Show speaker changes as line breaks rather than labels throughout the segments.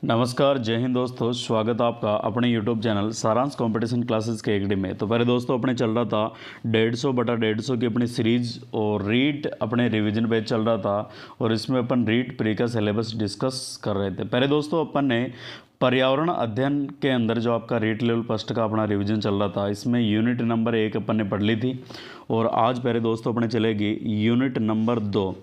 नमस्कार, जय हिंद दोस्तों। स्वागत है आपका अपने यूट्यूब चैनल सारांश कंपटीशन क्लासेस के एकेडमी में। तो पहले दोस्तों अपने चल रहा था 150/150 की अपनी सीरीज और रीट अपने रिवीजन पे चल रहा था और इसमें अपन रीट प्री का सिलेबस डिस्कस कर रहे थे। पहले दोस्तों अपन ने पर्यावरण अध्ययन के अंदर जो आपका रीट लेवल फर्स्ट का अपना रिवीजन चल रहा था, इसमें यूनिट नंबर 1 अपन ने पढ़ ली थी और आज पहले दोस्तों अपने चलेगी यूनिट नंबर 2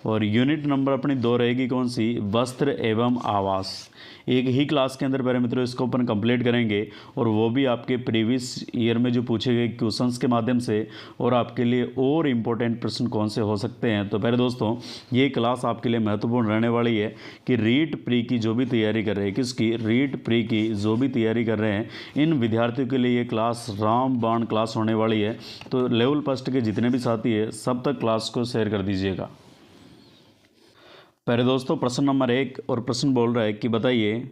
और यूनिट नंबर अपनी 2 रहेगी कौन सी? वस्त्र एवं आवास। एक ही क्लास के अंदर पहले मित्रों इसको अपन कंप्लीट करेंगे और वो भी आपके प्रीवियस ईयर में जो पूछे गए क्वेश्चंस के माध्यम से और आपके लिए और इम्पोर्टेंट प्रश्न कौन से हो सकते हैं। तो पहले दोस्तों ये क्लास आपके लिए महत्वपूर्ण रहने वाली है कि रीट प्री की जो भी तैयारी कर रहे हैं, किसकी? रीट प्री की जो भी तैयारी कर रहे हैं, इन विद्यार्थियों के लिए ये क्लास रामबाण क्लास होने वाली है। तो लेवल फर्स्ट के जितने भी साथी है सब तक क्लास को शेयर कर दीजिएगा। पहले दोस्तों प्रश्न नंबर 1 और प्रश्न बोल रहा है कि बताइए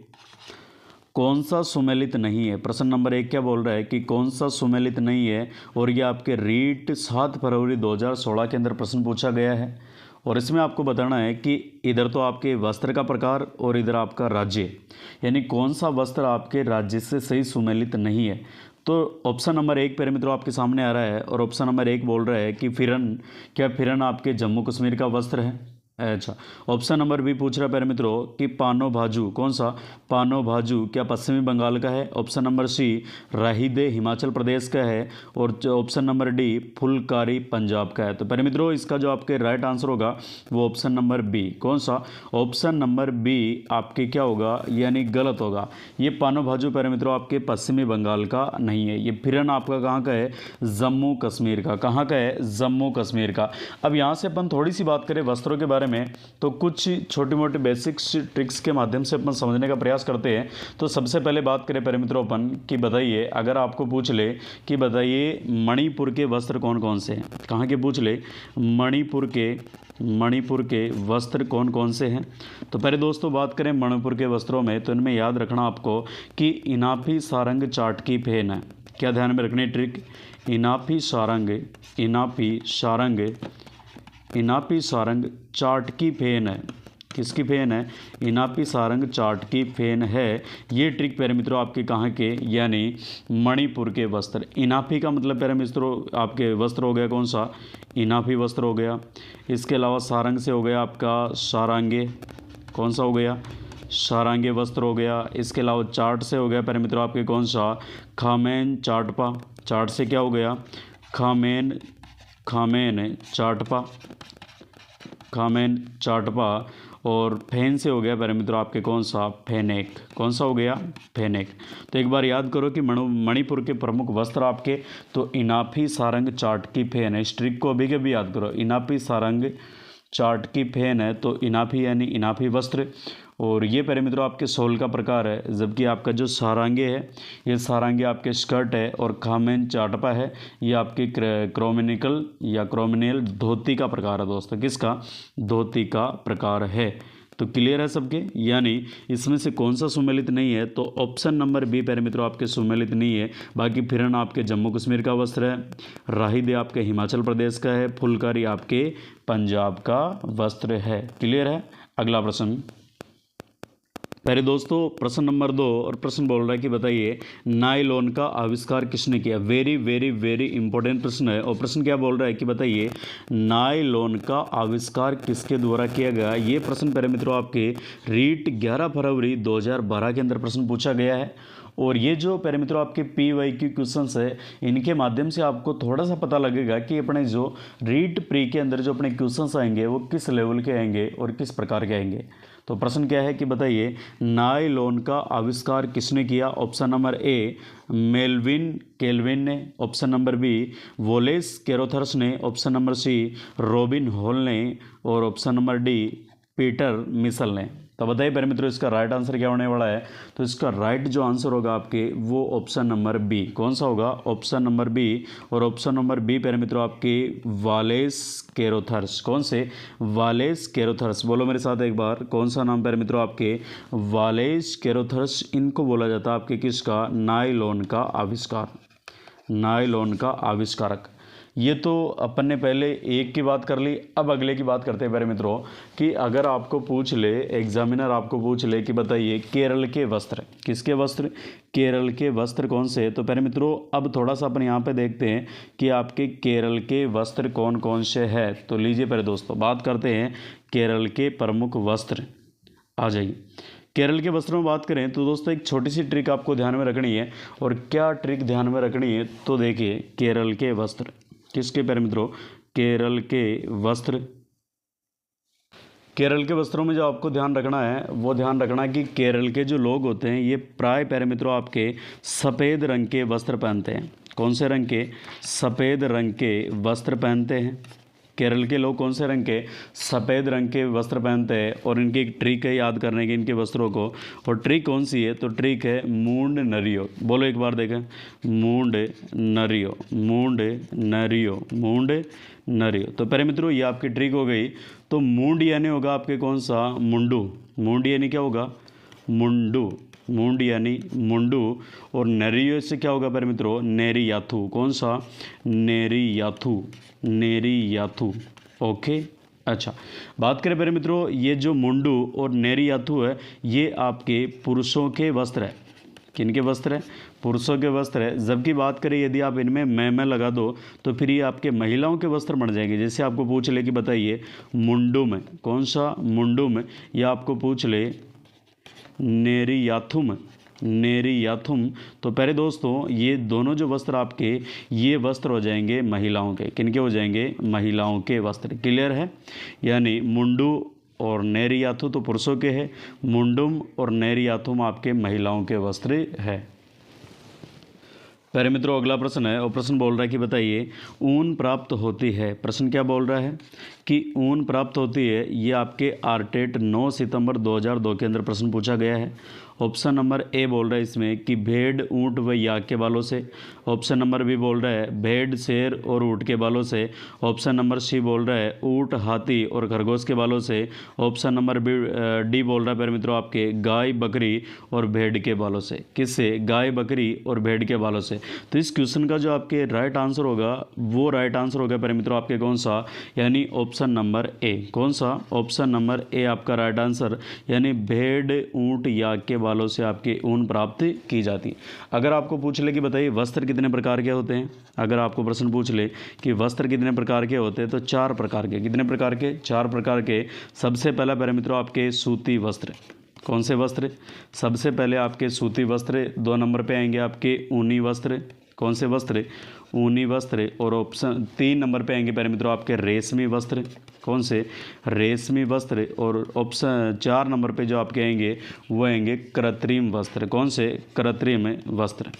कौन सा सुमेलित नहीं है। प्रश्न नंबर 1 क्या बोल रहा है कि कौन सा सुमेलित नहीं है और ये आपके रीट 7 फरवरी 2016 के अंदर प्रश्न पूछा गया है और इसमें आपको बताना है कि इधर तो आपके वस्त्र का प्रकार और इधर आपका राज्य, यानी कौन सा वस्त्र आपके राज्य से सही सुमेलित नहीं है। तो ऑप्शन नंबर 1 पर मित्रों आपके सामने आ रहा है और ऑप्शन नंबर 1 बोल रहा है कि फिरन, क्या फिरन आपके जम्मू कश्मीर का वस्त्र है? अच्छा। ऑप्शन नंबर बी पूछ रहा है प्यारे मित्रों कि पानो भाजू, कौन सा? पानो भाजू क्या पश्चिमी बंगाल का है? ऑप्शन नंबर सी राहिदे हिमाचल प्रदेश का है और option number D Phulkari Punjab का है। तो प्यारे मित्रों इसका जो आपके राइट आंसर होगा वो ऑप्शन नंबर बी, कौन सा? ऑप्शन नंबर बी आपके क्या होगा, यानी गलत होगा। ये पानो भाजू प्यारे मित्रों आपके पश्चिमी बंगाल का नहीं है। ये फिरन आपका कहाँ का है? जम्मू कश्मीर का। कहाँ का है? जम्मू कश्मीर का। अब यहाँ से अपन थोड़ी सी बात करें वस्त्रों के बारे में, तो कुछ छोटी मोटी बेसिक्स ट्रिक्स के माध्यम से अपन समझने का प्रयास करते हैं। तो सबसे पहले बात करें प्यारे मित्रों अपन कि बताइए, अगर आपको पूछ ले कि बताइए मणिपुर के वस्त्र कौन कौन से हैं, कहाँ के पूछ ले? मणिपुर के वस्त्र कौन कौन से हैं। तो पहले दोस्तों बात करें मणिपुर के वस्त्रों में, तो इनमें याद रखना आपको कि इनाफी सारंग चाटकी फेन है। क्या ध्यान में रखनी ट्रिक? इनाफी सारंग चाटकी फेन है। किसकी फेन है? इनाफी सारंग चाटकी फेन है। ये ट्रिक प्यारे मित्रों आपके कहाँ के, यानी मणिपुर के वस्त्र। इनाफी का मतलब प्यारे मित्रों आपके वस्त्र हो गया कौन सा? इनाफी वस्त्र हो गया। इसके अलावा सारंग से हो गया आपका सारंगे, कौन सा हो गया? सारंगे वस्त्र हो गया। इसके अलावा चाट से हो गया प्यारे मित्रों आपके कौन सा? खामेन चाटपा। चाट से क्या हो गया? खामेन चाटपा। और फैन से हो गया प्यारे मित्रों आपके कौन सा? फेनेक। कौन सा हो गया? फेनेक। तो एक बार याद करो कि मणिपुर के प्रमुख वस्त्र आपके तो इनाफी सारंग चाटकी फेन है। इस ट्रिक को अभी के भी याद करो। इनाफी सारंग चाटकी फेन है तो इनाफी यानी इनाफी वस्त्र। और ये प्यारे मित्रों आपके शॉल का प्रकार है, जबकि आपका जो सारंगे है ये सारंगे आपके स्कर्ट है और खामेन चाटपा है ये आपके क्रोमिनियल धोती का प्रकार है दोस्तों। किसका? धोती का प्रकार है। तो क्लियर है सबके? यानी इसमें से कौन सा सुमेलित नहीं है? तो ऑप्शन नंबर बी प्यारे मित्रों आपके सुमेलित नहीं है। बाकी फिरन आपके जम्मू कश्मीर का वस्त्र है, राहिदे आपके हिमाचल प्रदेश का है, फुलकारी आपके पंजाब का वस्त्र है। क्लियर है? अगला प्रश्न पहले दोस्तों प्रश्न नंबर 2 और प्रश्न बोल रहा है कि बताइए नायलॉन का आविष्कार किसने किया। वेरी वेरी वेरी इंपॉर्टेंट प्रश्न है। और प्रश्न क्या बोल रहा है कि बताइए नायलॉन का आविष्कार किसके द्वारा किया गया। ये प्रश्न पहले मित्रों आपके रीट 11 फरवरी 2012 के अंदर प्रश्न पूछा गया है। और ये जो प्यारे मित्रों आपके PYQ क्वेश्चंस है इनके माध्यम से आपको थोड़ा सा पता लगेगा कि अपने जो रीट प्री के अंदर जो अपने क्वेश्चंस आएंगे वो किस लेवल के आएंगे और किस प्रकार के आएंगे। तो प्रश्न क्या है कि बताइए नायलॉन का आविष्कार किसने किया। Option number A Melvin Calvin ने, option number B Wallace Carothers ने, option number C Robin Hall ने और option number D Peter Mitchell ने। तो बताइए प्यारे मित्रों इसका राइट आंसर क्या होने वाला है। तो इसका राइट जो आंसर होगा आपके वो ऑप्शन नंबर बी, कौन सा होगा? Option number B. और ऑप्शन नंबर बी प्यारे मित्रों आपके वालेस कैरोथर्स। कौन से? Wallace Carothers. बोलो मेरे साथ एक बार, कौन सा नाम प्यारे मित्रों आपके? वालेस कैरोथर्स। इनको बोला जाता है आपके किसका? नायलॉन का आविष्कार, नायलॉन का आविष्कारक। ये तो अपन ने पहले एक की बात कर ली, अब अगले की बात करते हैं प्यारे मित्रों कि अगर आपको पूछ ले, एग्जामिनर आपको पूछ ले कि बताइए केरल के वस्त्र, किसके वस्त्र, केरल के वस्त्र कौन से हैं, तो प्यारे मित्रों अब थोड़ा सा अपन यहाँ पे देखते हैं कि आपके केरल के वस्त्र कौन कौन से हैं। तो लीजिए प्यारे दोस्तों बात करते हैं केरल के प्रमुख वस्त्र। आ जाइए, केरल के वस्त्रों में बात करें तो दोस्तों एक छोटी सी ट्रिक आपको ध्यान में रखनी है। और क्या ट्रिक ध्यान में रखनी है, तो देखिए केरल के वस्त्र, किसके प्यारे मित्रों, केरल के वस्त्र। केरल के वस्त्रों में जो आपको ध्यान रखना है वो ध्यान रखना है कि केरल के जो लोग होते हैं ये प्राय प्यारे मित्रों आपके सफ़ेद रंग के वस्त्र पहनते हैं। कौन से रंग के, सफ़ेद रंग के वस्त्र पहनते हैं। केरल के लोग कौन से रंग के, सफ़ेद रंग के वस्त्र पहनते हैं। और इनकी एक ट्रिक है याद करने की इनके वस्त्रों को, और ट्रिक कौन सी है, तो ट्रिक है मूंड नरियो। बोलो एक बार देखें, मूंड नरियो, मूंड नरियो, मूंड नरियो। तो प्यारे मित्रों ये आपकी ट्रिक हो गई। तो मूंड यानी होगा आपके कौन सा, मुंडू। मूंड यानी क्या होगा, मुंडू, मूंड यानी मुंडू। और नरियो से क्या होगा प्यारे मित्रों, नेरी याथू। कौन सा, नेरी याथू, नेरी याथू। ओके, अच्छा बात करें प्यारे मित्रों, ये जो मुंडू और नेरी याथू है ये आपके पुरुषों के वस्त्र है। किनके वस्त्र है, पुरुषों के वस्त्र है। जबकि बात करें यदि आप इनमें मैं लगा दो तो फिर ये आपके महिलाओं के वस्त्र बन जाएंगे। जैसे आपको पूछ ले कि बताइए मुंडू में, कौन सा मुंडू में, या आपको पूछ ले नेरी याथुम, नेरी याथुम, तो प्यारे दोस्तों ये दोनों जो वस्त्र आपके ये वस्त्र हो जाएंगे महिलाओं के। किनके हो जाएंगे, महिलाओं के वस्त्र। क्लियर है, यानी मुंडू और नेरी याथू तो पुरुषों के हैं, मुंडुम और नेरी याथुम आपके महिलाओं के वस्त्र है। प्यारे मित्रों अगला प्रश्न है, और प्रश्न बोल रहा है कि बताइए ऊन प्राप्त होती है। प्रश्न क्या बोल रहा है कि ऊन प्राप्त होती है। ये आपके आरटेट 9 सितंबर 2002 के अंदर प्रश्न पूछा गया है। ऑप्शन नंबर ए बोल रहा है इसमें कि भेड़, ऊंट व याक के बालों से। ऑप्शन नंबर बी बोल रहा है भेड़, शेर और ऊंट के बालों से। ऑप्शन नंबर सी बोल रहा है ऊंट, हाथी और खरगोश के बालों से। ऑप्शन नंबर डी बोल रहा है प्यारे मित्रों आपके गाय, बकरी और भेड़ के बालों से। किससे, गाय, बकरी और भेड़ के बालों से। तो इस क्वेश्चन का जो आपके राइट आंसर होगा वो राइट आंसर होगा प्यारे मित्रों आपके कौन सा, यानी ऑप्शन नंबर ए। कौन सा, ऑप्शन नंबर ए आपका राइट आंसर, यानी भेड़, ऊंट, याक के बालों से आपके ऊन प्राप्त की जाती है। अगर आपको पूछ ले कि बताइए वस्त्र कितने प्रकार के होते हैं, अगर आपको प्रश्न पूछ ले कि वस्त्र कितने प्रकार के होते हैं तो 4 प्रकार के। कितने प्रकार के, 4 प्रकार के। सबसे पहला प्यारे मित्रों आपके सूती वस्त्र। कौन से वस्त्र, सबसे पहले आपके सूती वस्त्र। 2 नंबर पे आएंगे आपके ऊनी वस्त्र। कौन से वस्त्र, ऊनी वस्त्र। और ऑप्शन 3 नंबर पे आएंगे प्यारे मित्रों आपके रेशमी वस्त्र। कौन से, रेशमी वस्त्र। और ऑप्शन 4 नंबर पे जो आपके आएंगे वो आएंगे कृत्रिम वस्त्र। कौन से, कृत्रिम वस्त्र,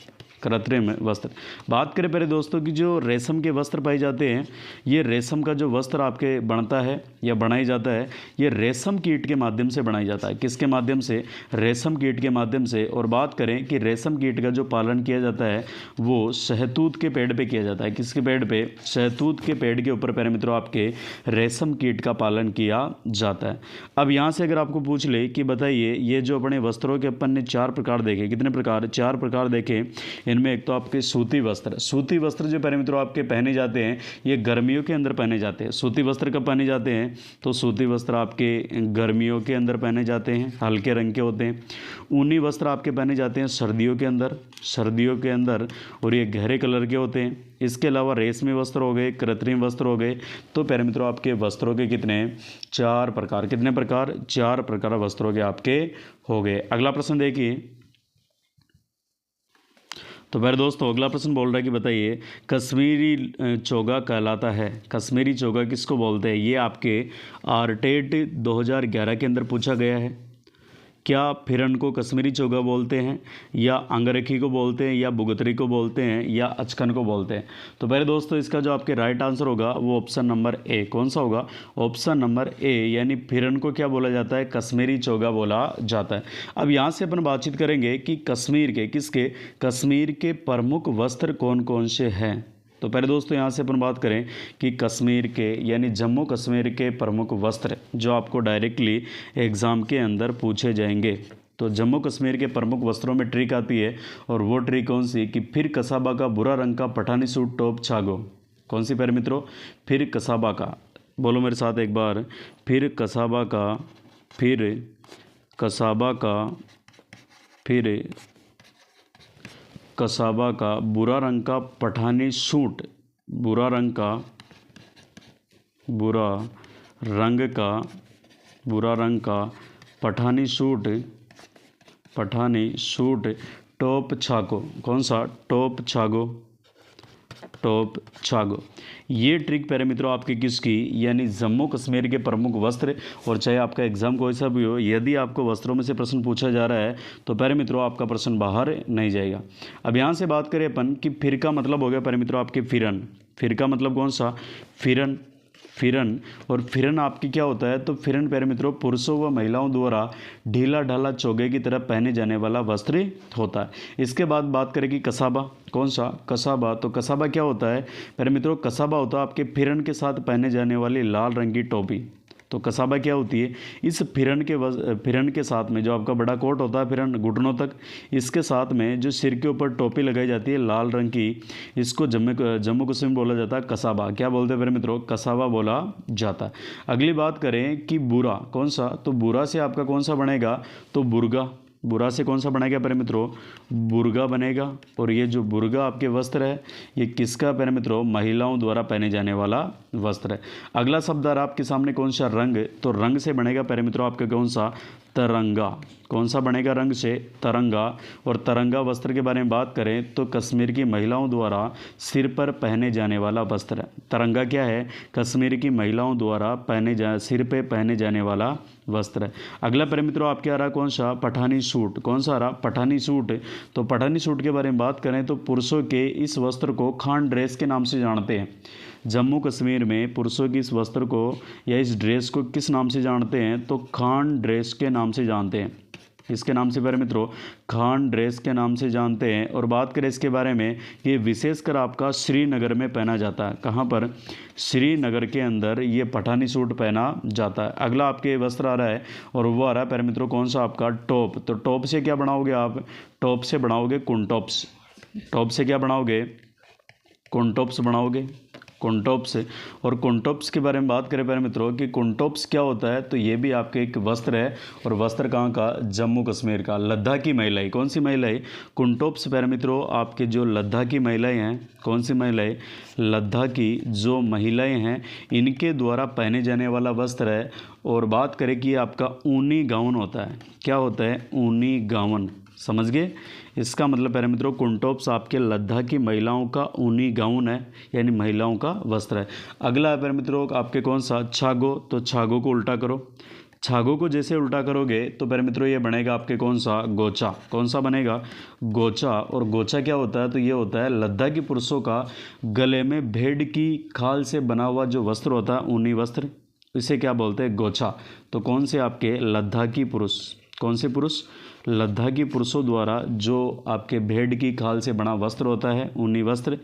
कृत्रिम वस्त्र। बात करें प्यारे दोस्तों कि जो रेशम के वस्त्र पाए जाते हैं, ये रेशम का जो वस्त्र आपके बनता है या बनाई जाता है ये रेशम कीट के माध्यम से बनाई जाता है। किसके माध्यम से, रेशम कीट के माध्यम से। और बात करें कि रेशम कीट का जो पालन किया जाता है वो शहतूत के पेड़ पे किया जाता है। किसके पेड़ पे, शहतूत के पेड़ के ऊपर प्यारे मित्रों आपके रेशम कीट का पालन किया जाता है। अब यहाँ से अगर आपको पूछ ले कि बताइए ये जो अपने वस्त्रों के अपन ने 4 प्रकार देखे, कितने प्रकार, 4 प्रकार देखे। इनमें एक तो आपके सूती वस्त्र। सूती वस्त्र जो प्यारे मित्रों आपके पहने जाते हैं ये गर्मियों के अंदर पहने जाते हैं। सूती वस्त्र कब पहने जाते हैं, तो सूती वस्त्र आपके गर्मियों के अंदर पहने जाते हैं, हल्के रंग के होते हैं। ऊनी वस्त्र आपके पहने जाते हैं सर्दियों के अंदर, सर्दियों के अंदर, और ये गहरे कलर के होते हैं। इसके अलावा रेशमी वस्त्र हो गए, कृत्रिम वस्त्र हो गए। तो प्यारे मित्रों आपके वस्त्रों के कितने, 4 प्रकार। कितने प्रकार, 4 प्रकार वस्त्रों के आपके हो गए। अगला प्रश्न देखिए। तो प्यारे दोस्तों अगला प्रश्न बोल रहा है कि बताइए कश्मीरी चोगा कहलाता है। कश्मीरी चोगा किसको बोलते हैं, ये आपके आरटेट 2011 के अंदर पूछा गया है। क्या फिरन को कश्मीरी चोगा बोलते हैं, या अंगरखी को बोलते हैं, या बुगतरी को बोलते हैं, या अचकन को बोलते हैं। तो पहले दोस्तों इसका जो आपके राइट आंसर होगा वो ऑप्शन नंबर ए। कौन सा होगा, ऑप्शन नंबर ए, यानी फिरन को क्या बोला जाता है, कश्मीरी चोगा बोला जाता है। अब यहाँ से अपन बातचीत करेंगे कि कश्मीर के, किसके, कश्मीर के प्रमुख वस्त्र कौन कौन से हैं। तो पहले दोस्तों यहाँ से अपन बात करें कि कश्मीर के यानी जम्मू कश्मीर के प्रमुख वस्त्र जो आपको डायरेक्टली एग्ज़ाम के अंदर पूछे जाएंगे। तो जम्मू कश्मीर के प्रमुख वस्त्रों में ट्रिक आती है, और वो ट्रिक कौन सी कि फिर कसाबा का बुरा रंग का पठानी सूट टॉप छागो। कौन सी प्यारे मित्रों, फिर कसाबा का, बोलो मेरे साथ एक बार, फिर कसाबा का, फिर कसाबा का, फिर कसाबा का, बुरा रंग का पठानी सूट, बुरा रंग का, बुरा रंग का, बुरा रंग का Pathani suit, Pathani suit top छागो, कौन सा, टॉप छागो, टॉप छागो। ये ट्रिक प्यारे मित्रों आपकी किसकी, यानी जम्मू कश्मीर के प्रमुख वस्त्र, और चाहे आपका एग्जाम कोई सा भी हो, यदि आपको वस्त्रों में से प्रश्न पूछा जा रहा है तो प्यारे मित्रों आपका प्रश्न बाहर नहीं जाएगा। अब यहाँ से बात करें अपन कि फिर का मतलब हो गया प्यारे मित्रों आपके फिरन, फिर का मतलब कौन सा, फिरन, फिरन। और फिरन आपकी क्या होता है, तो फिरन प्यारे मित्रों पुरुषों व महिलाओं द्वारा ढीला ढाला चोगे की तरह पहने जाने वाला वस्त्र होता है। इसके बाद बात करें कसाबा, कौन सा, कसाबा। तो कसाबा क्या होता है प्यारे मित्रों, कसाबा होता है आपके फिरन के साथ पहने जाने वाली लाल रंग की टोपी। तो कसाबा क्या होती है, इस फिरन के साथ में जो आपका बड़ा कोट होता है फिरन घुटनों तक, इसके साथ में जो सिर के ऊपर टोपी लगाई जाती है लाल रंग की, इसको जम्मू कश्मीर में बोला जाता है कसाबा। क्या बोलते हैं मेरे मित्रों, कसाबा बोला जाता है। अगली बात करें कि बुरा, कौन सा, तो बुरा से आपका कौन सा बनेगा, तो बुर्गा, बुरा से कौन सा बनेगा प्यारे मित्रों, बुर्गा बनेगा। और ये जो बुर्गा आपके वस्त्र है ये किसका प्यारे मित्रों, महिलाओं द्वारा पहने जाने वाला वस्त्र है। अगला शब्द आ रहा आपके सामने कौन सा, रंग। तो रंग से बनेगा प्यारे मित्रों आपका कौन सा, तरंगा। कौन सा बनेगा रंग से, तरंगा। और तरंगा वस्त्र के बारे में बात करें तो कश्मीर की महिलाओं द्वारा सिर पर पहने जाने वाला वस्त्र है। तरंगा क्या है, कश्मीर की महिलाओं द्वारा सिर पे पहने जाने वाला वस्त्र है। अगला प्यारे मित्रों आपके आ रहा कौन सा, पठानी सूट। कौन सा आ रहा, पठानी सूट। तो पठानी सूट के बारे में बात करें तो पुरुषों के इस वस्त्र को खान ड्रेस के नाम से जानते हैं। जम्मू कश्मीर में पुरुषों की इस वस्त्र को या इस ड्रेस को किस नाम से जानते हैं, तो खान ड्रेस के नाम से जानते हैं। इसके नाम से प्यारे मित्रों खान ड्रेस के नाम से जानते हैं। और बात करें इसके बारे में, ये विशेषकर आपका श्रीनगर में पहना जाता है। कहाँ पर, श्रीनगर के अंदर ये पठानी सूट पहना जाता है। अगला आपके वस्त्र आ रहा है और वो आ रहा है प्यारे मित्रों कौन सा आपका, टॉप। तो टॉप से क्या बनाओगे आप, टॉप से बनाओगे कुंटॉप्स। टॉप से क्या बनाओगे, कुंटॉप्स बनाओगे, कुंटॉप्स। और कुंटॉप्स के बारे में बात करें प्यारे मित्रों कि कुंटॉप्स क्या होता है, तो ये भी आपके एक वस्त्र है। और वस्त्र कहाँ का, जम्मू कश्मीर का। लद्दाखी महिलाएं, कौन सी महिलाएं, कुंटॉप्स प्यारे मित्रों आपके जो लद्दाखी महिलाएं हैं, कौन सी महिलाएं, लद्दाखी जो महिलाएं हैं इनके द्वारा पहने जाने वाला वस्त्र है। और बात करें कि आपका ऊनी गाउन होता है। क्या होता है, ऊनी गाउन, समझ गए। इसका मतलब प्यारे मित्रों कुंटॉप्स आपके लद्दाखी महिलाओं का ऊनी गाउन है, यानी महिलाओं का वस्त्र है। अगला है प्यारे मित्रों आपके कौन सा, छागो। तो छागो को उल्टा करो। छागो को जैसे उल्टा करोगे तो प्यारे मित्रों ये बनेगा आपके कौन सा, गोचा। कौन सा बनेगा, गोचा। और गोचा क्या होता है, तो ये होता है लद्दाखी पुरुषों का गले में भेड़ की खाल से बना हुआ जो वस्त्र होता है, ऊनी वस्त्र, इसे क्या बोलते हैं, गोचा। तो कौन से आपके लद्दाखी पुरुष, कौन से पुरुष, लद्दाखी पुरुषों द्वारा जो आपके भेड़ की खाल से बना वस्त्र होता है, ऊनी वस्त्र,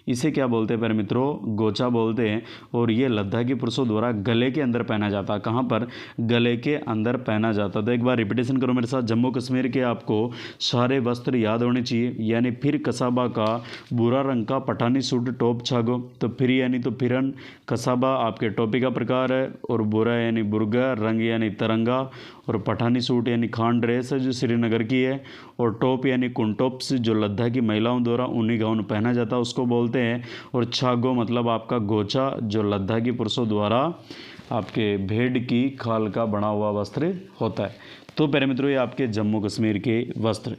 इसे क्या बोलते हैं प्यारे मित्रों, गोचा बोलते हैं। और ये लद्दाखी पुरुषों द्वारा गले के अंदर पहना जाता है। कहाँ पर, गले के अंदर पहना जाता है। तो एक बार रिपीटेशन करो मेरे साथ, जम्मू कश्मीर के आपको सारे वस्त्र याद होने चाहिए। यानी फिर कसाबा का भूरा रंग का पठानी सूट टॉप छागो। तो फिर यानी तो फिरन, कसाबा आपके टोपी का प्रकार है, और बुरा यानी बुर्गा, रंग यानी तरंगा, और पठानी सूट यानी खान ड्रेस है जो श्रीनगर की है, और टॉप यानी कुंटॉप्स जो लद्दाखी महिलाओं द्वारा ऊनी गाउन पहना जाता है उसको बोलते हैं। और छागो मतलब आपका गोचा जो लद्दाखी पुरुषों द्वारा आपके भेड़ की खाल का बना हुआ वस्त्र होता है। तो प्यारे मित्रों ये आपके जम्मू कश्मीर के वस्त्र।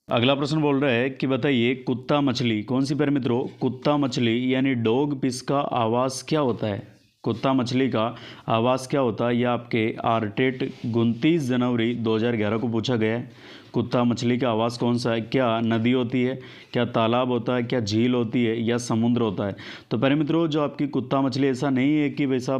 अगला प्रश्न बोल रहा है कि बताइए कुत्ता मछली, कौन सी प्यारे मित्रों, कुत्ता मछली यानी डॉग फिश का आवाज़ क्या होता है। कुत्ता मछली का आवाज़ क्या होता है, यह आपके आरटेट 29 जनवरी 2011 को पूछा गया है। कुत्ता मछली का आवाज़ कौन सा है, क्या नदी होती है, क्या तालाब होता है, क्या झील होती है, या समुद्र होता है। तो प्यारे मित्रों जो आपकी कुत्ता मछली, ऐसा नहीं है कि वैसा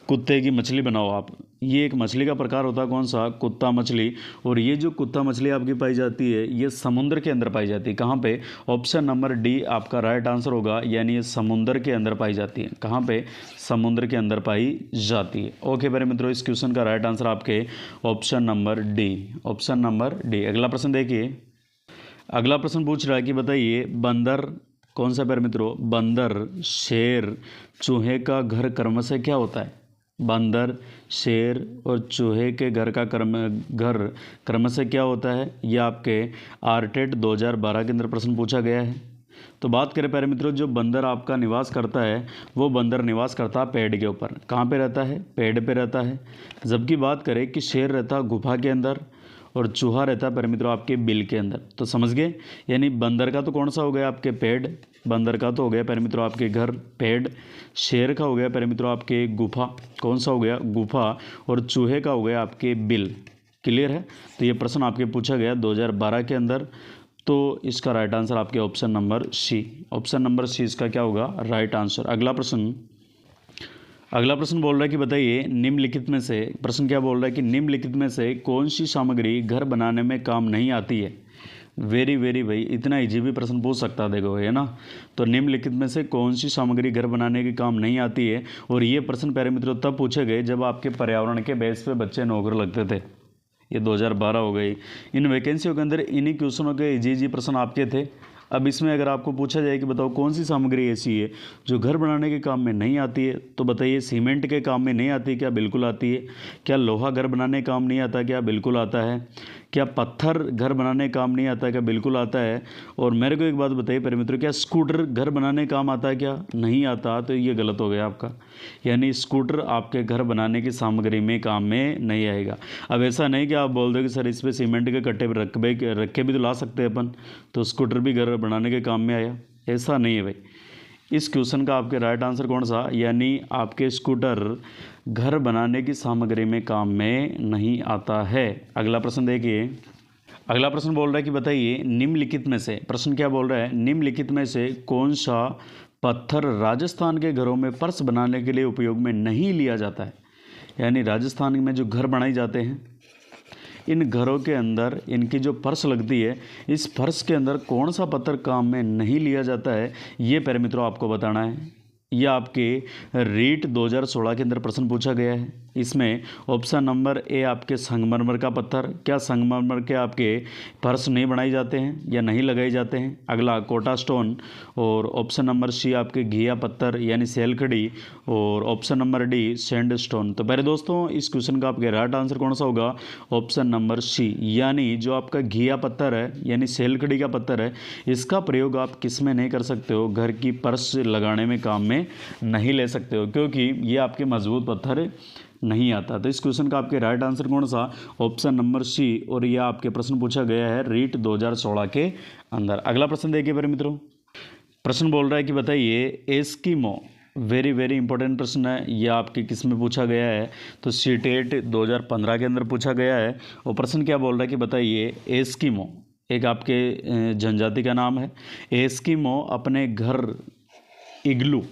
कुत्ते की मछली बनाओ आप, ये एक मछली का प्रकार होता है, कौन सा, कुत्ता मछली। और ये जो कुत्ता मछली आपकी पाई जाती है ये समुद्र के अंदर पाई जाती है। कहाँ पे, ऑप्शन नंबर डी आपका राइट आंसर होगा, यानी ये समुद्र के अंदर पाई जाती है। कहाँ पे, समुद्र के अंदर पाई जाती है। ओके प्यारे मित्रों इस क्वेश्चन का राइट आंसर आपके option number D, option number D. अगला प्रश्न देखिए, अगला प्रश्न पूछ रहा है कि बताइए बंदर कौन सा पैर मित्रों? बंदर, शेर, चूहे का घर क्रमशः क्या होता है? बंदर, शेर और चूहे के घर का घर क्रमशः क्या होता है? यह आपके आरटेट 2012 के अंदर प्रश्न पूछा गया है। तो बात करें प्यारे मित्रों, जो बंदर आपका निवास करता है वो बंदर निवास करता है पेड़ के ऊपर। कहाँ पे रहता है? पेड़ पे रहता है। जबकि बात करें कि शेर रहता है गुफा के अंदर और चूहा रहता है प्यारे मित्रों आपके बिल के अंदर। तो समझ गए? यानी बंदर का तो कौन सा हो गया? आपके पेड़। बंदर का तो हो गया प्यारे मित्रों आपके घर, पेड़। शेर का हो गया प्यारे मित्रों आपके गुफा। कौन सा हो गया? गुफा। और चूहे का हो गया आपके बिल। क्लियर है? तो ये प्रश्न आपके पूछा गया 2012 के अंदर। तो इसका राइट आंसर आपके option number C. Option number C इसका क्या होगा? Right answer. अगला प्रश्न बोल रहा है कि बताइए निम्नलिखित में से, प्रश्न क्या बोल रहा है कि निम्नलिखित में से कौन सी सामग्री घर बनाने में काम नहीं आती है? वेरी भाई, इतना इजी भी प्रश्न पूछ सकता है, देखो है ना। तो निम्नलिखित में से कौन सी सामग्री घर बनाने के काम नहीं आती है? और ये प्रश्न प्यारे मित्रों तब पूछे गए जब आपके पर्यावरण के बेस पे बच्चे नौकरी लगते थे। ये 2012 हो गई। इन वैकेंसियों के अंदर इन्हीं क्वेश्चनों के इजी प्रश्न आपके थे। अब इसमें अगर आपको पूछा जाए कि बताओ कौन सी सामग्री ऐसी है जो घर बनाने के काम में नहीं आती है, तो बताइए सीमेंट के काम में नहीं आती है क्या? बिल्कुल आती है। क्या लोहा घर बनाने का काम नहीं आता क्या? बिल्कुल आता है। क्या पत्थर घर बनाने का काम नहीं आता क्या? बिल्कुल आता है। और मेरे को एक बात बताइए प्यारे मित्रों, क्या स्कूटर घर बनाने काम आता है क्या? नहीं आता। तो ये गलत हो गया आपका, यानी स्कूटर आपके घर बनाने की सामग्री में काम में नहीं आएगा। अब ऐसा नहीं कि आप बोल दो कि सर इस पर सीमेंट के कट्टे रखे भी तो ला सकते हैं अपन, तो स्कूटर भी घर बनाने के काम में आया? ऐसा नहीं है भाई। इस क्वेश्चन का आपके राइट आंसर कौन सा? यानी आपके स्कूटर घर बनाने की सामग्री में काम में नहीं आता है। अगला प्रश्न देखिए। अगला प्रश्न बोल रहा है कि बताइए निम्नलिखित में से, प्रश्न क्या बोल रहा है? निम्नलिखित में से कौन सा पत्थर राजस्थान के घरों में फर्श बनाने के लिए उपयोग में नहीं लिया जाता है? यानी राजस्थान में जो घर बनाए जाते हैं, इन घरों के अंदर इनकी जो फर्श लगती है, इस फर्श के अंदर कौन सा पत्थर काम में नहीं लिया जाता है, ये प्यारे मित्रों आपको बताना है। यह आपके रीट 2016 के अंदर प्रश्न पूछा गया है। इसमें ऑप्शन नंबर ए आपके संगमरमर का पत्थर। क्या संगमरमर के आपके फर्श नहीं बनाए जाते हैं या नहीं लगाए जाते हैं? अगला कोटा स्टोन। और ऑप्शन नंबर सी आपके घिया पत्थर यानी सेलखड़ी। और option number D sand stone. तो पहले दोस्तों इस क्वेश्चन का आपके राइट आंसर कौन सा होगा? ऑप्शन नंबर सी, यानी जो आपका घिया पत्थर है यानी सेलखड़ी का पत्थर है, इसका प्रयोग आप किस में नहीं कर सकते हो? घर की फर्श लगाने में काम में नहीं ले सकते हो, क्योंकि ये आपके मजबूत पत्थर नहीं आता। तो इस क्वेश्चन का आपके राइट आंसर कौन सा? Option number C. और यह आपके प्रश्न पूछा गया है रीट 2016 के अंदर। अगला प्रश्न देखिए मेरे मित्रों। प्रश्न बोल रहा है कि बताइए एस्किमो, वेरी इंपॉर्टेंट प्रश्न है। यह आपके किस में पूछा गया है? तो सीटेट 2015 के अंदर पूछा गया है। और प्रश्न क्या बोल रहा है कि बताइए एस्किमो एक आपके जनजाति का नाम है। एस्किमो अपने घर इग्लू,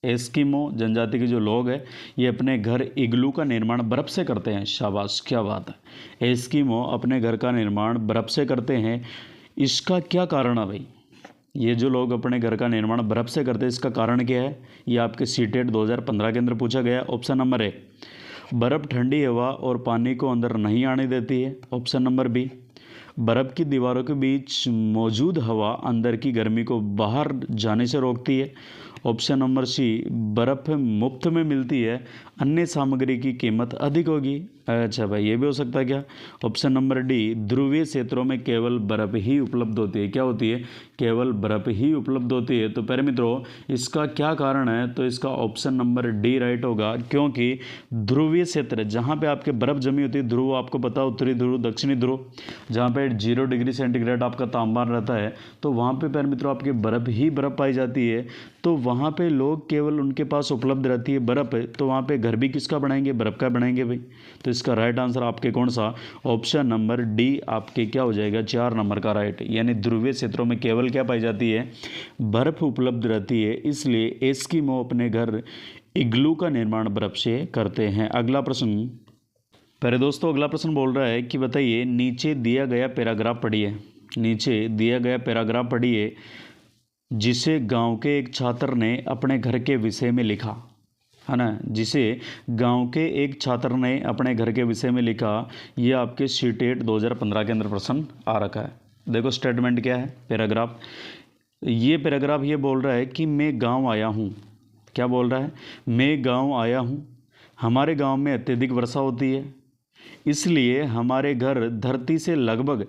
एस्किमो जनजाति के जो लोग हैं ये अपने घर इग्लू का निर्माण बर्फ़ से करते हैं। शाबाश, क्या बात है। एस्किमो अपने घर का निर्माण बर्फ़ से करते हैं। इसका क्या कारण है भाई? ये जो लोग अपने घर का निर्माण बर्फ़ से करते हैं, इसका कारण क्या है? ये आपके सीटेट 2015 के अंदर पूछा गया। ऑप्शन नंबर ए, बर्फ़ ठंडी हवा और पानी को अंदर नहीं आने देती है। ऑप्शन नंबर बी, बर्फ़ की दीवारों के बीच मौजूद हवा अंदर की गर्मी को बाहर जाने से रोकती है। ऑप्शन नंबर सी, बर्फ़ मुफ्त में मिलती है, अन्य सामग्री की कीमत अधिक होगी। अच्छा भाई, ये भी हो सकता है क्या? ऑप्शन नंबर डी, ध्रुवीय क्षेत्रों में केवल बर्फ़ ही उपलब्ध होती है। क्या होती है? केवल बर्फ़ ही उपलब्ध होती है। तो प्यारे मित्रों इसका क्या कारण है? तो इसका ऑप्शन नंबर डी राइट होगा, क्योंकि ध्रुवीय क्षेत्र जहाँ पे आपके बर्फ़ जमी होती है, ध्रुव आपको पता है, उत्तरी ध्रुव, दक्षिणी ध्रुव, जहाँ पे 0 डिग्री सेंटीग्रेड आपका तापमान रहता है, तो वहाँ पे प्यारे मित्रों आपके बर्फ़ ही बर्फ़ पाई जाती है। तो वहाँ पे लोग केवल उनके पास उपलब्ध रहती है बर्फ़, तो वहाँ पे घर भी किसका बनाएंगे? बर्फ़ का बनाएंगे भाई। तो इसका राइट आंसर आपके कौन सा? ऑप्शन नंबर डी आपके क्या हो जाएगा? 4 नंबर का राइट। यानी ध्रुवीय क्षेत्रों में केवल क्या पाई जाती है? बर्फ़ उपलब्ध रहती है, इसलिए एस्किमो अपने घर इग्लू का निर्माण बर्फ़ से करते हैं। अगला प्रश्न, पहले दोस्तों अगला प्रश्न बोल रहा है कि बताइए नीचे दिया गया पैराग्राफ पढ़िए। नीचे दिया गया पैराग्राफ पढ़िए जिसे गांव के एक छात्र ने अपने घर के विषय में लिखा, है ना। जिसे गांव के एक छात्र ने अपने घर के विषय में लिखा। यह आपके सीटेट 2015 के अंदर प्रश्न आ रखा है। देखो स्टेटमेंट क्या है, पैराग्राफ। ये पैराग्राफ ये बोल रहा है कि मैं गांव आया हूँ। क्या बोल रहा है? मैं गांव आया हूँ। हमारे गांव में अत्यधिक वर्षा होती है, इसलिए हमारे घर धरती से लगभग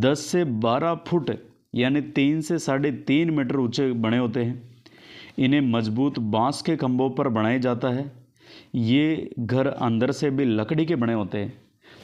10 से 12 फुट यानी 3 से 3.5 मीटर ऊंचे बने होते हैं। इन्हें मजबूत बांस के खंभों पर बनाया जाता है। ये घर अंदर से भी लकड़ी के बने होते हैं।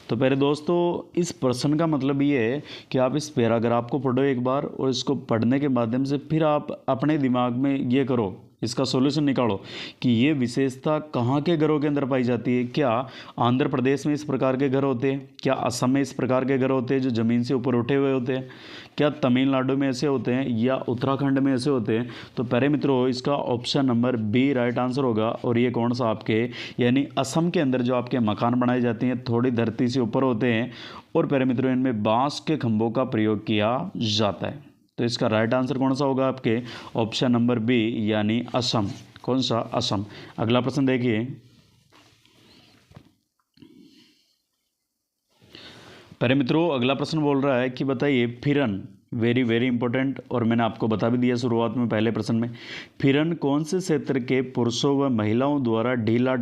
तो पहले दोस्तों, इस प्रश्न का मतलब ये है कि आप इस पैराग्राफ को पढ़ो एक बार, और इसको पढ़ने के माध्यम से फिर आप अपने दिमाग में ये करो, इसका सॉल्यूशन निकालो कि ये विशेषता कहाँ के घरों के अंदर पाई जाती है। क्या आंध्र प्रदेश में इस प्रकार के घर होते हैं? क्या असम में इस प्रकार के घर होते हैं जो ज़मीन से ऊपर उठे हुए होते हैं? क्या तमिलनाडु में ऐसे होते हैं या उत्तराखंड में ऐसे होते हैं? तो प्यारे मित्रों, इसका option number B right answer होगा। और ये कौन सा आपके यानी असम के अंदर जो आपके मकान बनाए जाते हैं थोड़ी धरती से ऊपर होते हैं, और प्यारे मित्रों इनमें बांस के खंभों का प्रयोग किया जाता है। तो इसका राइट आंसर कौन सा होगा आपके? ऑप्शन नंबर बी यानी असम। कौन सा? असम। अगला प्रश्न देखिए। प्यारे मित्रों, अगला प्रश्न बोल रहा है कि बताइए फिरन, वेरी वेरी इंपॉर्टेंट, और मैंने आपको बता भी दिया शुरुआत में पहले प्रश्न में। फिरन कौन से क्षेत्र के पुरुषों व महिलाओं द्वारा ढीला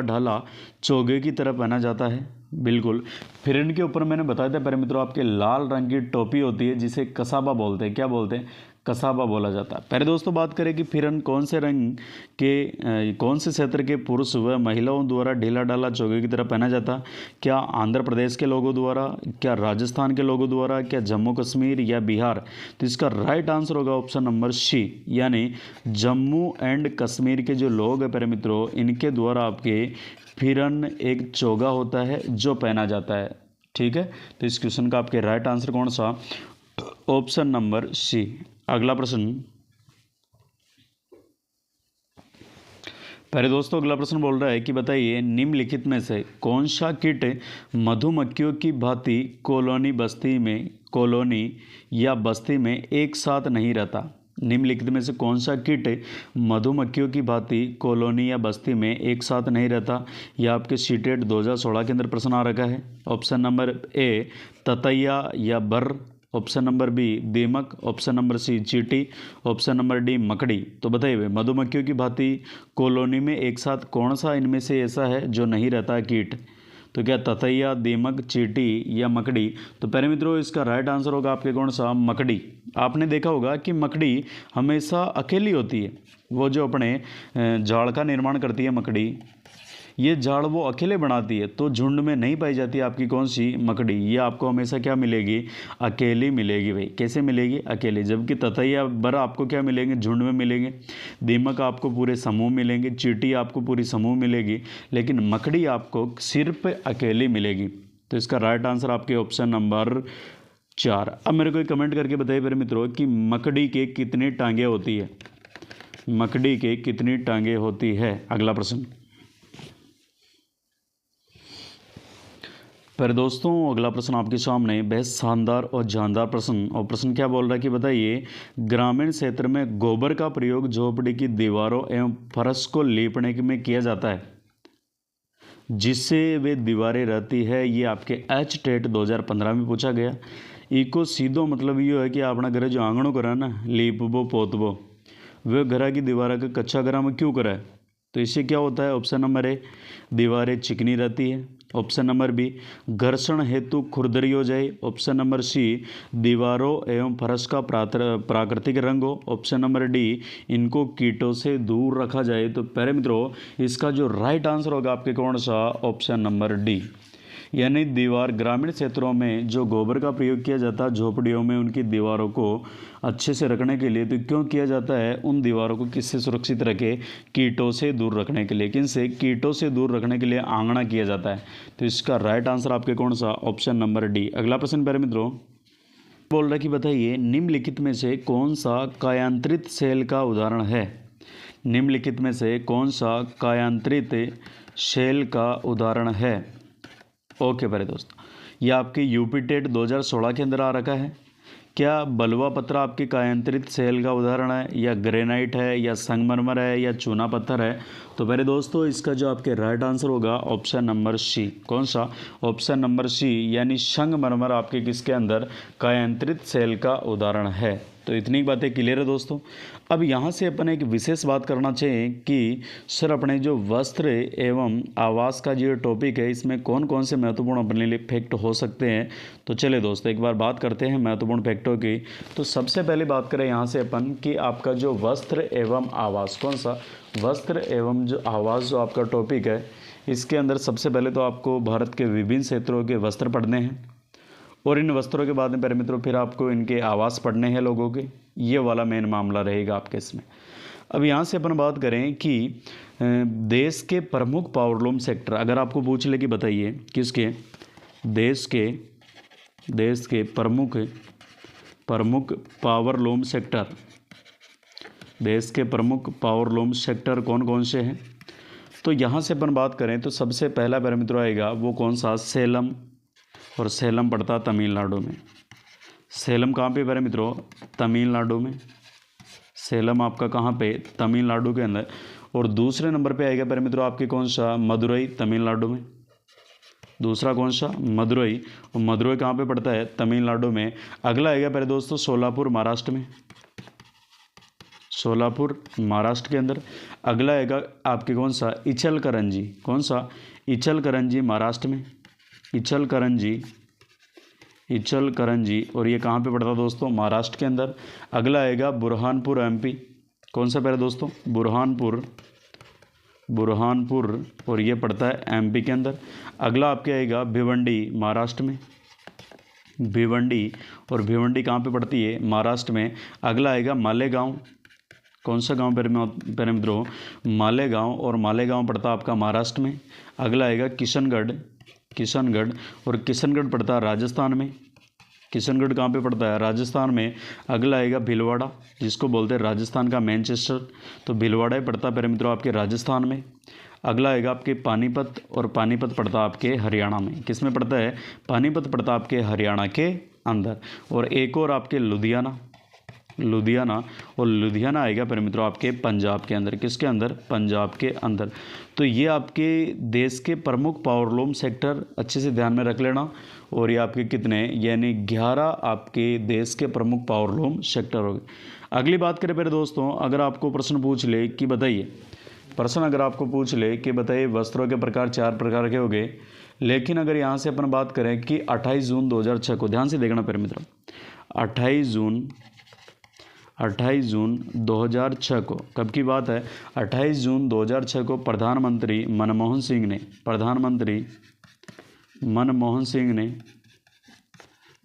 ढाला चोगे की तरह पहना जाता है? बिल्कुल, फिरन के ऊपर मैंने बताया था प्यारे मित्रों, आपके लाल रंग की टोपी होती है जिसे कसाबा बोलते हैं। क्या बोलते हैं? कसाबा बोला जाता है। पहले दोस्तों बात करें कि फिरन कौन से रंग के कौन से क्षेत्र के पुरुष व महिलाओं द्वारा ढीला ढाला चोगे की तरह पहना जाता? क्या आंध्र प्रदेश के लोगों द्वारा, क्या राजस्थान के लोगों द्वारा, क्या जम्मू कश्मीर या बिहार? तो इसका राइट आंसर होगा ऑप्शन नंबर सी यानी जम्मू एंड कश्मीर के जो लोग हैं प्यारे मित्रों, इनके द्वारा आपके फिरन एक चोगा होता है जो पहना जाता है। ठीक है, तो इस क्वेश्चन का आपके राइट आंसर कौन सा? Option number C. अगला प्रश्न। पहले दोस्तों अगला प्रश्न बोल रहा है कि बताइए निम्नलिखित में से कौन सा कीट मधुमक्खियों की भांति कॉलोनी या बस्ती में एक साथ नहीं रहता? निम्नलिखित में से कौन सा कीट मधुमक्खियों की भांति कॉलोनी या बस्ती में एक साथ नहीं रहता? यह आपके सीटेट 2016 के अंदर प्रश्न आ रखा है। ऑप्शन नंबर ए ततैया या बर्र, ऑप्शन नंबर बी दीमक, ऑप्शन नंबर सी चींटी, ऑप्शन नंबर डी मकड़ी। तो बताइए मधुमक्खियों की भांति कॉलोनी में एक साथ कौन सा इनमें से ऐसा है जो नहीं रहता है कीट? तो क्या ततैया, दीमक, चींटी या मकड़ी? तो प्यारे मित्रों इसका राइट आंसर होगा आपके कौन सा? मकड़ी। आपने देखा होगा कि मकड़ी हमेशा अकेली होती है। वो जो अपने जाल का निर्माण करती है मकड़ी, ये जाल वो अकेले बनाती है, तो झुंड में नहीं पाई जाती आपकी कौन सी? मकड़ी। ये आपको हमेशा क्या मिलेगी? अकेली मिलेगी भाई। कैसे मिलेगी? अकेली। जबकि ततैया बर आपको क्या मिलेंगे? झुंड में मिलेंगे। दीमक आपको पूरे समूह मिलेंगे। चींटी आपको पूरी समूह मिलेगी, लेकिन मकड़ी आपको सिर्फ अकेली मिलेगी। तो इसका राइट आंसर आपके ऑप्शन नंबर 4। अब मेरे को कमेंट करके बताइए मेरे मित्रों कि मकड़ी के कितनी टांगें होती है? मकड़ी के कितनी टांगें होती है? अगला प्रश्न। पर दोस्तों अगला प्रश्न आपके सामने बेहद शानदार और जानदार प्रश्न, और प्रश्न क्या बोल रहा है कि बताइए ग्रामीण क्षेत्र में गोबर का प्रयोग झोपड़ी की दीवारों एवं फर्श को लीपने में किया जाता है जिससे वे दीवारें रहती है। ये आपके एच टेट 2015 में पूछा गया। इको सीधो मतलब ये है कि अपना घर जो आंगणों करा ना लीपबो पोतबो, वे घर की दीवार का कच्चा घरा में क्यों करा है? तो इससे क्या होता है? ऑप्शन नंबर ए दीवारें चिकनी रहती है, ऑप्शन नंबर बी घर्षण हेतु खुरदरी हो जाए, ऑप्शन नंबर सी दीवारों एवं फर्श का प्राकृतिक रंग हो, ऑप्शन नंबर डी इनको कीटों से दूर रखा जाए। तो प्यारे मित्रों इसका जो राइट आंसर होगा आपके कौन सा? ऑप्शन नंबर डी यानी दीवार। ग्रामीण क्षेत्रों में जो गोबर का प्रयोग किया जाता है झोपड़ियों में उनकी दीवारों को अच्छे से रखने के लिए, तो क्यों किया जाता है? उन दीवारों को किससे सुरक्षित रखे? कीटों से दूर रखने के लिए। किनसे? कीटों से दूर रखने के लिए आंगना किया जाता है। तो इसका राइट आंसर आपके कौन सा? Option number D. अगला प्रश्न प्यारे मित्रों बोल रहा है कि बताइए निम्नलिखित में से कौन सा कायांतरित सेल का उदाहरण है? निम्नलिखित में से कौन सा कायांतरित सेल का उदाहरण है? ओके प्यारे दोस्तों, यह आपके यूपी टेट 2016 के अंदर आ रखा है। क्या बलुआ पत्थर आपके कायांतरित सेल का उदाहरण है, या ग्रेनाइट है, या संगमरमर है, या चूना पत्थर है? तो मेरे दोस्तों इसका जो आपके राइट आंसर होगा ऑप्शन नंबर सी। कौन सा? ऑप्शन नंबर सी, यानी संगमरमर आपके किसके अंदर? कायांतरित सेल का उदाहरण है। तो इतनी बातें क्लियर है दोस्तों। अब यहाँ से अपन एक विशेष बात करना चाहिए कि सर अपने जो वस्त्र एवं आवास का जो टॉपिक है इसमें कौन कौन से महत्वपूर्ण अपने लिए फैक्ट हो सकते हैं। तो चले दोस्तों एक बार बात करते हैं महत्वपूर्ण फैक्टों की। तो सबसे पहले बात करें यहाँ से अपन कि आपका जो वस्त्र एवं आवास, कौन सा? वस्त्र एवं जो आवास जो आपका टॉपिक है इसके अंदर सबसे पहले तो आपको भारत के विभिन्न क्षेत्रों के वस्त्र पढ़ने हैं और इन वस्त्रों के बाद में प्यारे मित्रों फिर आपको इनके आवास पढ़ने हैं लोगों के। ये वाला मेन मामला रहेगा आपके इसमें। अब यहाँ से अपन बात करें कि देश के प्रमुख पावरलूम सेक्टर, अगर आपको पूछ ले कि बताइए किसके? देश के प्रमुख पावरलूम सेक्टर, देश के प्रमुख पावरलूम सेक्टर कौन कौन से हैं? तो यहाँ से अपन बात करें तो सबसे पहला प्यारे मित्रों आएगा वो कौन सा? सेलम। और सेलम पड़ता तमिलनाडु में। सेलम कहाँ पे प्यारे मित्रों? तमिलनाडु में। सेलम आपका कहाँ पे? तमिलनाडु के अंदर। और दूसरे नंबर पे आएगा प्यारे मित्रों आपके कौन सा? मदुरई, तमिलनाडु में। दूसरा कौन सा? मदुरई। और मदुरई कहाँ पे पड़ता है? तमिलनाडु में। अगला आएगा प्यारे दोस्तों सोलापुर, महाराष्ट्र में। सोलापुर महाराष्ट्र के अंदर। अगला आएगा आपके कौन सा? इचलकरंजी। कौन सा? इचलकरंजी महाराष्ट्र में। इचलकरंजी और ये कहाँ पे पड़ता है दोस्तों? महाराष्ट्र के अंदर। अगला आएगा बुरहानपुर, एमपी। कौन सा पहले दोस्तों? बुरहानपुर और ये पड़ता है एमपी के अंदर। अगला आपके आएगा भिवंडी, महाराष्ट्र में। भिवंडी और भिवंडी कहाँ पे पड़ती है? महाराष्ट्र में। अगला आएगा मालेगांव। कौन सा गांव प्यारे मित्रों? मालेगांव। और मालेगांव पड़ता आपका महाराष्ट्र में। अगला आएगा किशनगढ़ और किशनगढ़ पड़ता है राजस्थान में। किशनगढ़ कहाँ पे पड़ता है? राजस्थान में। अगला आएगा भीलवाड़ा, जिसको बोलते हैं राजस्थान का मैनचेस्टर। तो भीलवाड़ा ही पड़ता है प्यारे मित्रों आपके राजस्थान में। अगला आएगा आपके पानीपत और पानीपत पड़ता आपके हरियाणा में। किस में पड़ता है? पानीपत पड़ता आपके हरियाणा के अंदर। और एक और आपके लुधियाना और लुधियाना आएगा प्यारे मित्रों आपके पंजाब के अंदर। किसके अंदर? पंजाब के अंदर। तो ये आपके देश के प्रमुख पावरलूम सेक्टर अच्छे से ध्यान में रख लेना। और ये आपके कितने? यानी 11 आपके देश के प्रमुख पावरलूम सेक्टर हो गए। अगली बात करें मेरे दोस्तों, अगर आपको प्रश्न पूछ ले कि बताइए, वस्त्रों के प्रकार 4 प्रकार के हो गए। लेकिन अगर यहाँ से अपन बात करें कि 28 जून 2006 को, ध्यान से देखना प्यारे मित्रों, 28 जून 2006 को, कब की बात है? 28 जून 2006 को प्रधानमंत्री मनमोहन सिंह ने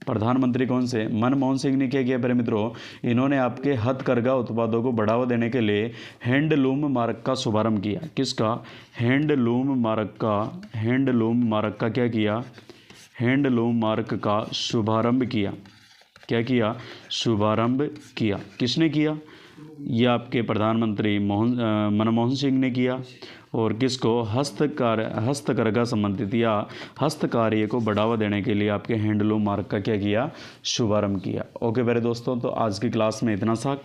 प्रधानमंत्री कौन से? मनमोहन सिंह ने क्या किया प्यारे मित्रों? इन्होंने आपके हथकरघा उत्पादों को बढ़ावा देने के लिए हैंडलूम मार्क का शुभारंभ किया। किसका? हैंडलूम मार्क का क्या किया? हैंडलूम मार्क का शुभारंभ किया। क्या किया? शुभारंभ किया। किसने किया? ये आपके प्रधानमंत्री मनमोहन सिंह ने किया। और किसको? हस्तकरघा संबंधित या हस्तकार्य को बढ़ावा देने के लिए आपके हैंडलूम मार्क का क्या किया? शुभारंभ किया। ओके मेरे दोस्तों, तो आज की क्लास में इतना सा।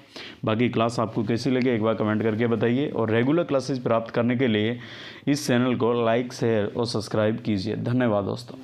बाकी क्लास आपको कैसी लगी एक बार कमेंट करके बताइए। और रेगुलर क्लासेस प्राप्त करने के लिए इस चैनल को लाइक, शेयर और सब्सक्राइब कीजिए। धन्यवाद दोस्तों।